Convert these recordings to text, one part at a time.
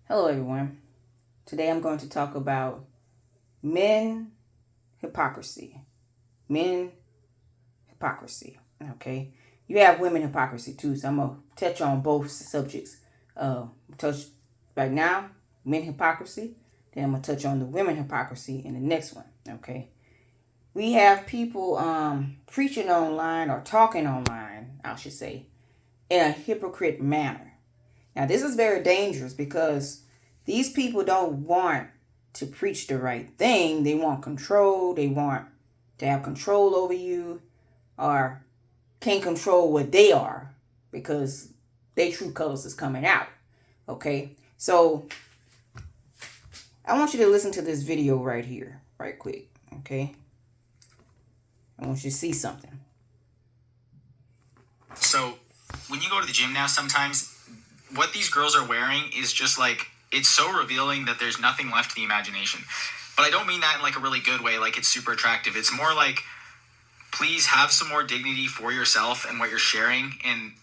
Hello, everyone. Today I'm going to talk about men hypocrisy. Men hypocrisy. Okay. You have women hypocrisy too, so I'm going to touch on both subjects. Touch right now, men hypocrisy. Then I'm going to touch on the women hypocrisy in the next one. Okay. We have people preaching online or talking online, I should say, in a hypocrite manner. Now, this is very dangerous because these people don't want to preach the right thing. They want control. They want to have control over you or can't control what they are because their true colors is coming out. Okay? So, I want you to listen to this video right here, right quick. Okay? I want you to see something. So, when you go to the gym now, sometimes what these girls are wearing is just like, it's so revealing that there's nothing left to the imagination. But I don't mean that in like a really good way, like it's super attractive. It's more like, please have some more dignity for yourself and what you're sharing and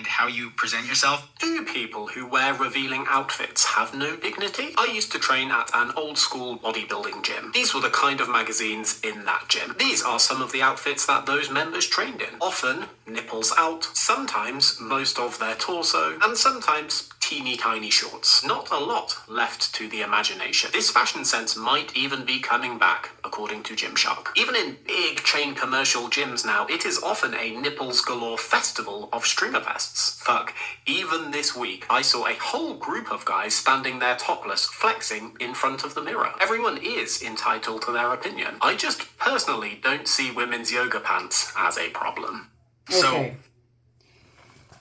how you present yourself. Do people who wear revealing outfits have no dignity? I used to train at an old school bodybuilding gym. These were the kind of magazines in that gym. These are some of the outfits that those members trained in. Often, nipples out, sometimes most of their torso, and sometimes teeny tiny shorts. Not a lot left to the imagination. This fashion sense might even be coming back, according to Gymshark. Even in big chain commercial gyms now, it is often a nipples galore festival of stringer vests. Fuck, even this week, I saw a whole group of guys standing there topless, flexing in front of the mirror. Everyone is entitled to their opinion. I just personally don't see women's yoga pants as a problem. Okay.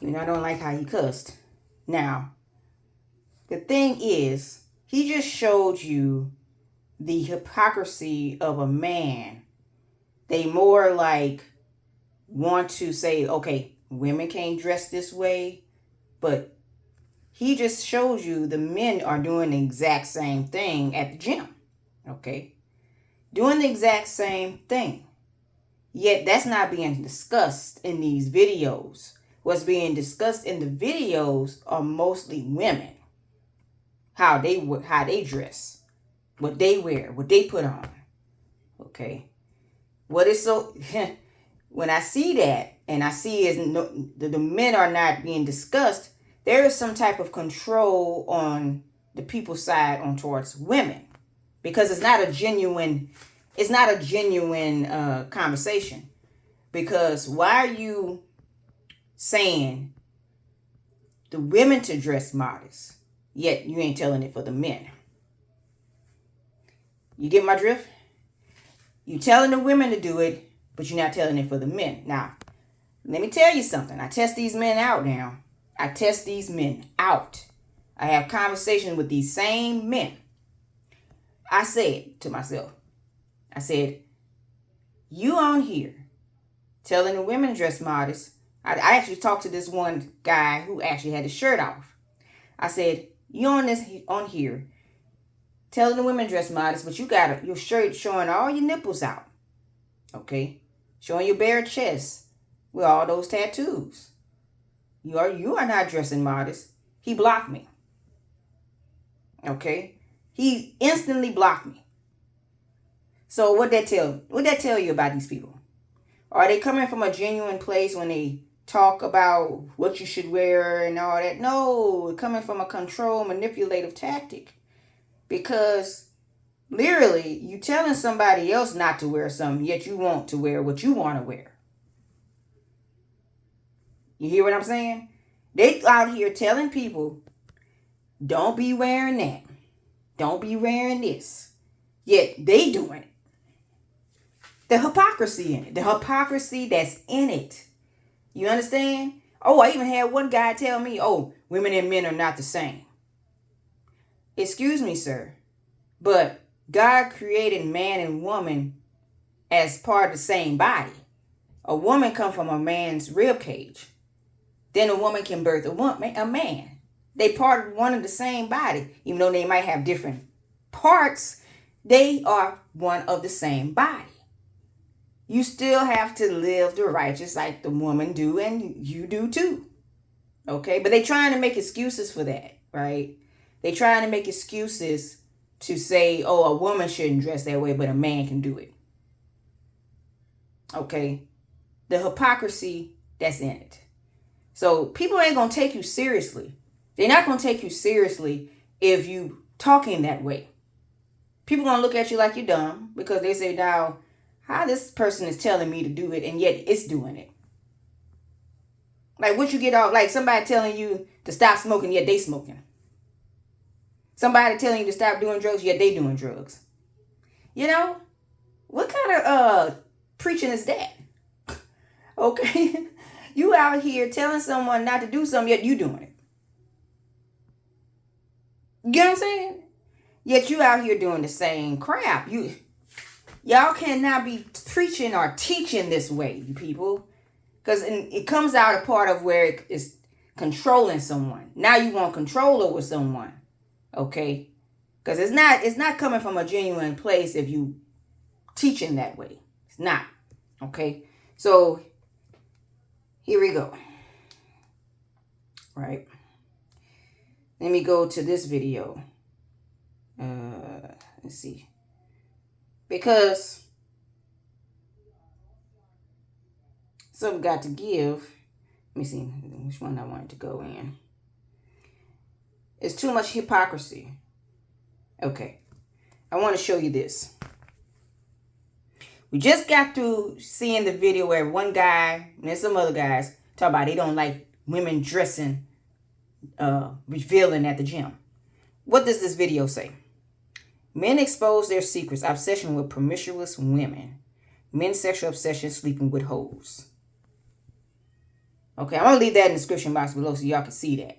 I don't like how he cussed. Now, the thing is, he just showed you the hypocrisy of a man. They more like want to say, okay, women can't dress this way, but he just shows you the men are doing the exact same thing at the gym. Okay? Doing the exact same thing. Yet that's not being discussed in these videos. What's being discussed in the videos are mostly women. How they dress, what they wear, what they put on. Okay? What is so when I see that and I see is the men are not being discussed, there is some type of control on the people's side on towards women because it's not a genuine conversation. Because why are you saying the women to dress modest, yet you ain't telling it for the men? You get my drift? You telling the women to do it, but you're not telling it for the men. Now, let me tell you something. I test these men out now. I test these men out. I have conversations with these same men. I said to myself, I said, you on here telling the women to dress modest. I actually talked to this one guy who actually had his shirt off. I said, you on here telling the women to dress modest, but you got your shirt showing all your nipples out. Okay? Showing your bare chest with all those tattoos. You are not dressing modest. He blocked me. Okay? He instantly blocked me. So what that tell you about these people? Are they coming from a genuine place when they talk about what you should wear and all that? No, coming from a control, manipulative tactic. Because literally, you telling somebody else not to wear something, yet you want to wear what you want to wear. You hear what I'm saying? They out here telling people, don't be wearing that. Don't be wearing this. Yet they doing it. The hypocrisy in it. The hypocrisy that's in it. You understand? Oh, I even had one guy tell me, oh, women and men are not the same. Excuse me, sir. But God created man and woman as part of the same body. A woman comes from a man's rib cage. Then a woman can birth a man. They part of one of the same body. Even though they might have different parts, they are one of the same body. You still have to live the righteous like the woman do and you do too. Okay? But they trying to make excuses for that, right? They trying to make excuses to say, oh, a woman shouldn't dress that way, but a man can do it. Okay? The hypocrisy that's in it. So people ain't going to take you seriously. They're not going to take you seriously if you talking that way. People going to look at you like you're dumb because they say, now, how this person is telling me to do it and yet it's doing it. Like what you get off, like somebody telling you to stop smoking, yet they smoking. Somebody telling you to stop doing drugs, yet they doing drugs. You know, what kind of preaching is that? Okay, you out here telling someone not to do something, yet you doing it. You know what I'm saying? Yet you out here doing the same crap. Y'all cannot be preaching or teaching this way, you people. Because it comes out a part of where it is controlling someone. Now you want control over someone. Okay? Because it's not coming from a genuine place if you teaching that way. It's not. Okay? So, here we go. Right? Let me go to this video. Let's see. Because something got to give. Let me see which one I wanted to go in. It's too much hypocrisy. Okay. I want to show you this. We just got through seeing the video where one guy and then some other guys talk about they don't like women dressing, revealing at the gym. What does this video say? Men expose their secrets, obsession with promiscuous women. Men's sexual obsession, sleeping with hoes. Okay, I'm going to leave that in the description box below so y'all can see that.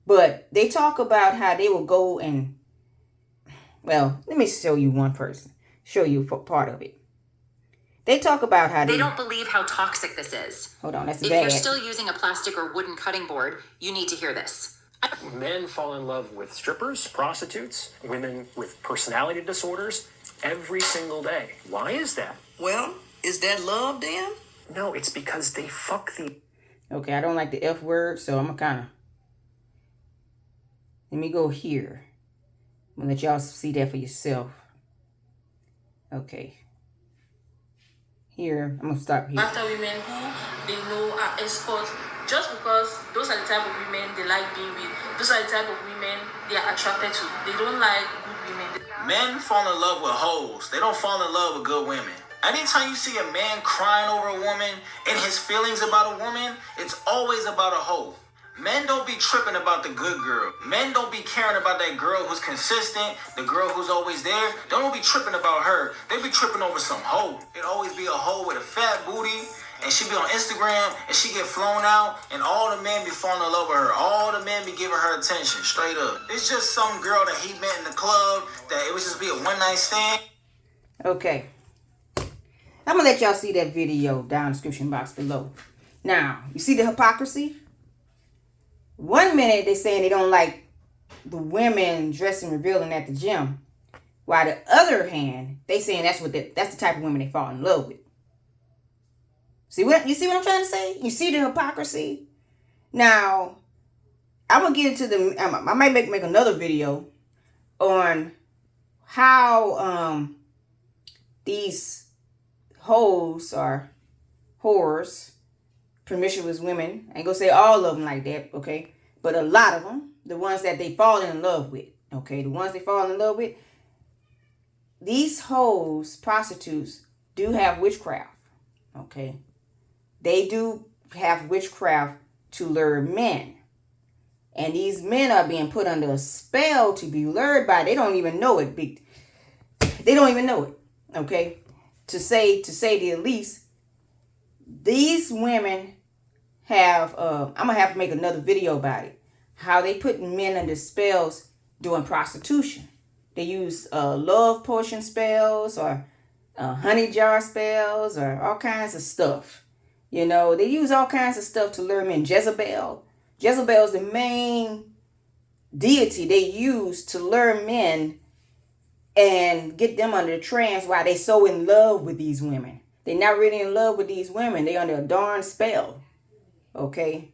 But they talk about how they will go and, well, let me show you one person. Show you part of it. They talk about how they don't believe how toxic this is. Hold on, that's if bad. If you're still using a plastic or wooden cutting board, you need to hear this. Men fall in love with strippers, prostitutes, women with personality disorders every single day. Why is that? Well, is that love then? No, it's because they fuck the... Okay, I don't like the F word, so I'm gonna let me go here. I'm gonna let y'all see that for yourself. Okay. Here, I'm gonna stop here. After women who they know are escorts, just because those are the type of women they like being with. Those are the type of women they are attracted to. They don't like good women. Men fall in love with hoes. They don't fall in love with good women. Anytime you see a man crying over a woman and his feelings about a woman, it's always about a hoe. Men don't be tripping about the good girl. Men don't be caring about that girl who's consistent, the girl who's always there. They don't be tripping about her. They be tripping over some hoe. It always be a hoe with a fat booty, and she be on Instagram, and she get flown out, and all the men be falling in love with her. All the men be giving her attention, straight up. It's just some girl that he met in the club, that it would just be a one-night stand. Okay. I'm going to let y'all see that video down in the description box below. Now, you see the hypocrisy? 1 minute they're saying they don't like the women dressing revealing at the gym. While the other hand, they saying that's the type of women they fall in love with. You see what I'm trying to say? You see the hypocrisy? Now, I'm going to get into I might make another video on how these hoes or whores, promiscuous women, I ain't gonna say all of them like that, okay? But a lot of them, the ones that they fall in love with, okay? The ones they fall in love with, these hoes, prostitutes, do have witchcraft, okay? They do have witchcraft to lure men. And these men are being put under a spell to be lured by. They don't even know it. They don't even know it, okay? To say the least, these women have, I'm going to have to make another video about it. How they put men under spells doing prostitution. They use love potion spells or honey jar spells or all kinds of stuff. You know, they use all kinds of stuff to lure men. Jezebel is the main deity they use to lure men and get them under the trance while they so in love with these women. They're not really in love with these women. They're under a darn spell. Okay.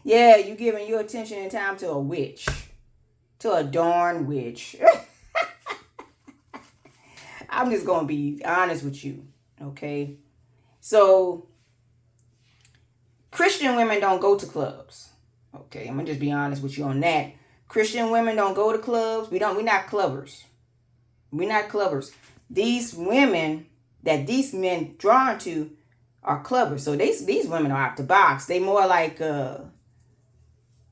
You Yeah, you giving your attention and time to a witch. To a darn witch. I'm just going to be honest with you. Okay? So, Christian women don't go to clubs. Okay, I'm going to just be honest with you on that. Christian women don't go to clubs. We're not clubbers. We're not clubbers. These women that these men drawn to are clubbers. So these women are out the box. They more like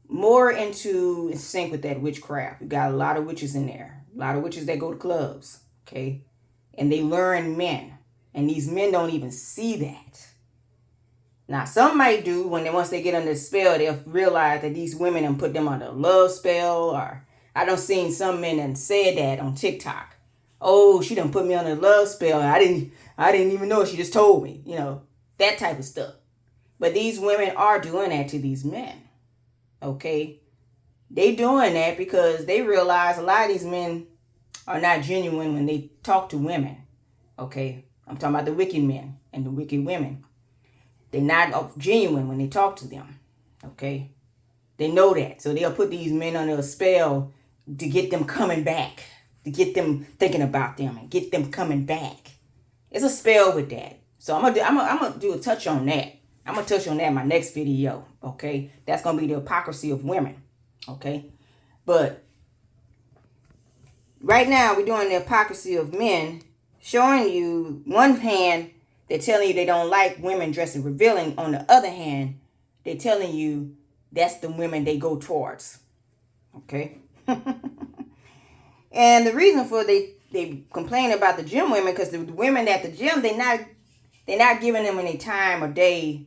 more into sync with that witchcraft. We got a lot of witches in there. A lot of witches that go to clubs. Okay. And they learn men. And these men don't even see that. Now, some might do once they get under the spell, they'll realize that these women and put them under a love spell. Or I done seen some men that said that on TikTok. Oh, she done put me on a love spell. I didn't even know. She just told me. You know, that type of stuff. But these women are doing that to these men. Okay? They doing that because they realize a lot of these men are not genuine when they talk to women. Okay? I'm talking about the wicked men and the wicked women. They're not genuine when they talk to them. Okay? They know that. So they'll put these men under a spell to get them coming back. To get them thinking about them and get them coming back. It's a spell with that. So I'm gonna do a touch on that. I'm gonna touch on that in my next video. Okay, that's gonna be the hypocrisy of women. Okay, but right now we're doing the hypocrisy of men, showing you one hand they're telling you they don't like women dressing revealing. On the other hand, they're telling you that's the women they go towards. Okay. And the reason for they complain about the gym women, because the women at the gym, they're not giving them any time or day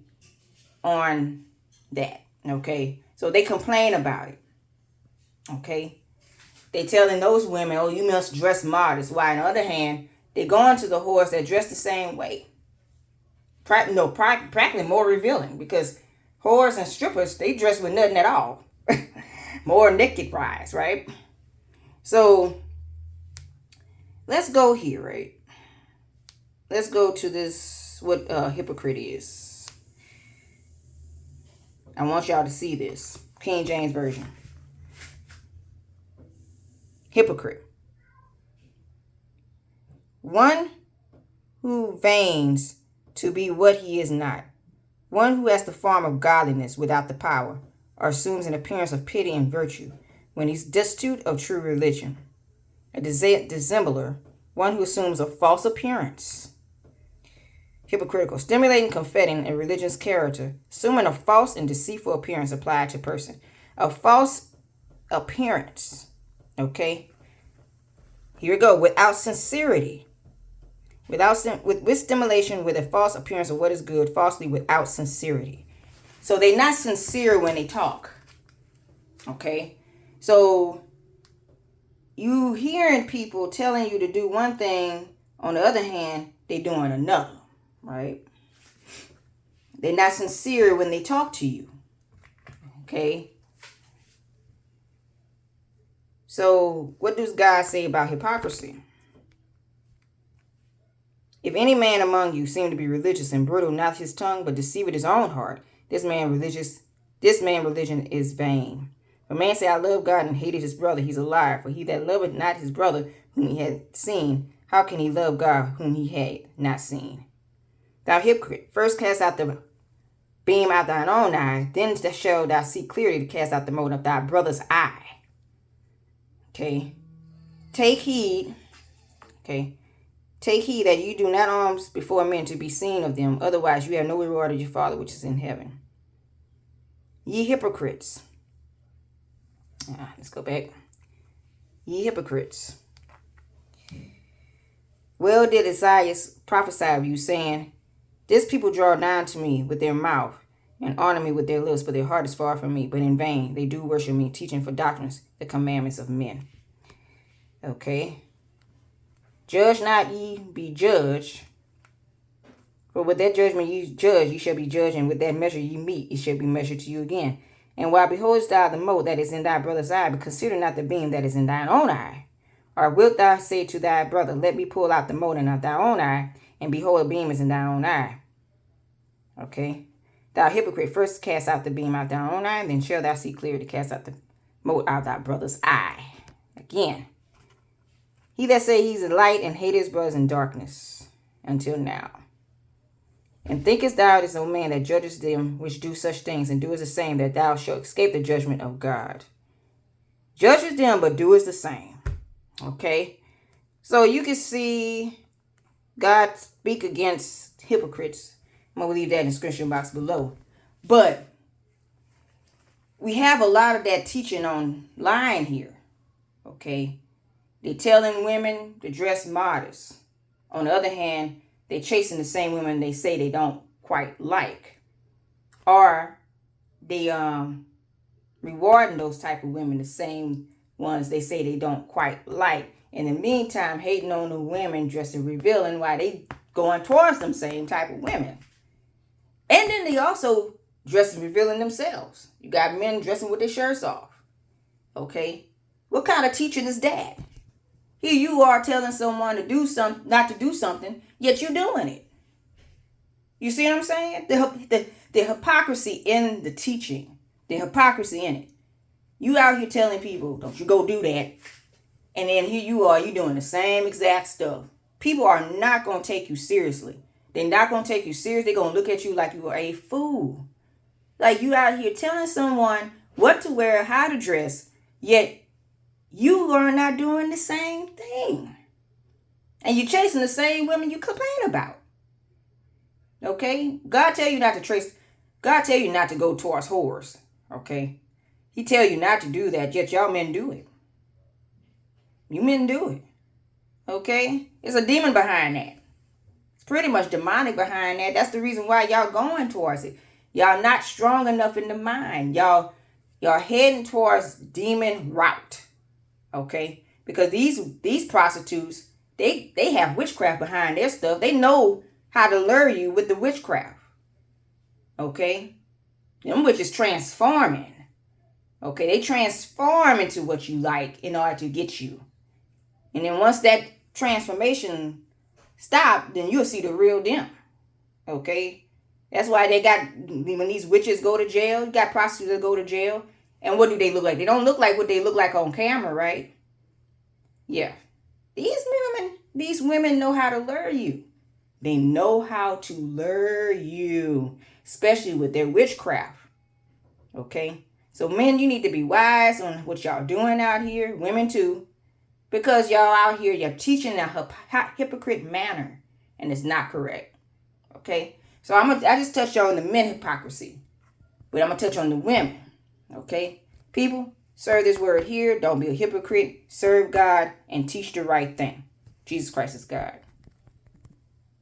on that. Okay, so they complain about it. Okay, they telling those women, oh, you must dress modest. Why, on the other hand, they're going to the whores that dress the same way. Practically more revealing, because whores and strippers, they dress with nothing at all. More naked rise, right? So, let's go here, right? Let's go to this, what hypocrite is. I want y'all to see this. King James Version. Hypocrite. One who feigns to be what he is not. One who has the form of godliness without the power, or assumes an appearance of pity and virtue, when he's destitute of true religion. A dissembler, one who assumes a false appearance. Hypocritical, stimulating, confetting a religion's character, assuming a false and deceitful appearance applied to person. A false appearance. Okay? Here we go. Without sincerity. With stimulation, with a false appearance of what is good, falsely without sincerity. So they're not sincere when they talk. Okay? So you hearing people telling you to do one thing, on the other hand, they're doing another, right? They're not sincere when they talk to you. Okay? So what does God say about hypocrisy? If any man among you seem to be religious and brittle, not his tongue, but deceiveth his own heart, this man religion is vain. If a man say, I love God, and hated his brother, he's a liar. For he that loveth not his brother whom he had seen, how can he love God whom he had not seen? Thou hypocrite, first cast out the beam out thine own eye, then shalt thou see clearly to cast out the mote of thy brother's eye. Okay. Take heed. Okay. Take heed that you do not alms before men to be seen of them, otherwise you have no reward of your Father which is in heaven. Ye hypocrites. Let's go back. Ye hypocrites. Well did Isaiah prophesy of you, saying, this people draw nigh to me with their mouth, and honor me with their lips, but their heart is far from me. But in vain they do worship me, teaching for doctrines the commandments of men. Okay. Judge not ye, be judged. For with that judgment ye judge, ye shall be judged, and with that measure ye meet, it shall be measured to you again. And why beholdest thou the mote that is in thy brother's eye, but consider not the beam that is in thine own eye? Or wilt thou say to thy brother, let me pull out the mote out of thy own eye, and behold, a beam is in thy own eye? Okay. Thou hypocrite, first cast out the beam out thy own eye, and then shall thou see clearly to cast out the mote out thy brother's eye. Again, he that say he's a light and hate his brothers in darkness until now. And thinkest thou this, O man, that judgest them which do such things, and doest the same, that thou shalt escape the judgment of God? Judgest them, but doest the same. Okay? So you can see God speak against hypocrites. I'm going to leave that in the description box below. But we have a lot of that teaching online here. Okay? They're telling women to dress modest. On the other hand, they're chasing the same women they say they don't quite like. Or they rewarding those type of women, the same ones they say they don't quite like. In the meantime, hating on the women dressing revealing while they going towards them same type of women. And then they also dressing revealing themselves. You got men dressing with their shirts off. Okay? What kind of teaching is that? Here you are telling someone to do something, not to do something, yet you're doing it. You see what I'm saying? The hypocrisy in the teaching. The hypocrisy in it. You out here telling people, don't you go do that. And then here you are, you doing the same exact stuff. People are not going to take you seriously. They're not going to take you serious. They're going to look at you like you are a fool. Like you out here telling someone what to wear, how to dress, yet you are not doing the same thing. And you're chasing the same women you complain about. Okay? God tell you not to go towards whores. Okay? He tell you not to do that, yet y'all men do it. You men do it. Okay? There's a demon behind that. It's pretty much demonic behind that. That's the reason why y'all going towards it. Y'all not strong enough in the mind. Y'all heading towards demon route. Okay? Because these prostitutes, they have witchcraft behind their stuff. They know how to lure you with the witchcraft. Okay? Them witches transforming. Okay? They transform into what you like in order to get you. And then once that transformation stop, then you'll see the real them. Okay? That's why they got, when these witches go to jail, you got prostitutes that go to jail. And what do they look like? They don't look like what they look like on camera, right? Yeah. These women know how to lure you. They know how to lure you, especially with their witchcraft. Okay? So men, you need to be wise on what y'all doing out here. Women too. Because y'all out here, you're teaching a hypocrite manner. And it's not correct. Okay? So I just touched on the men hypocrisy. But I'm going to touch on the women. Okay? People, serve this word here. Don't be a hypocrite. Serve God and teach the right thing. Jesus Christ is God.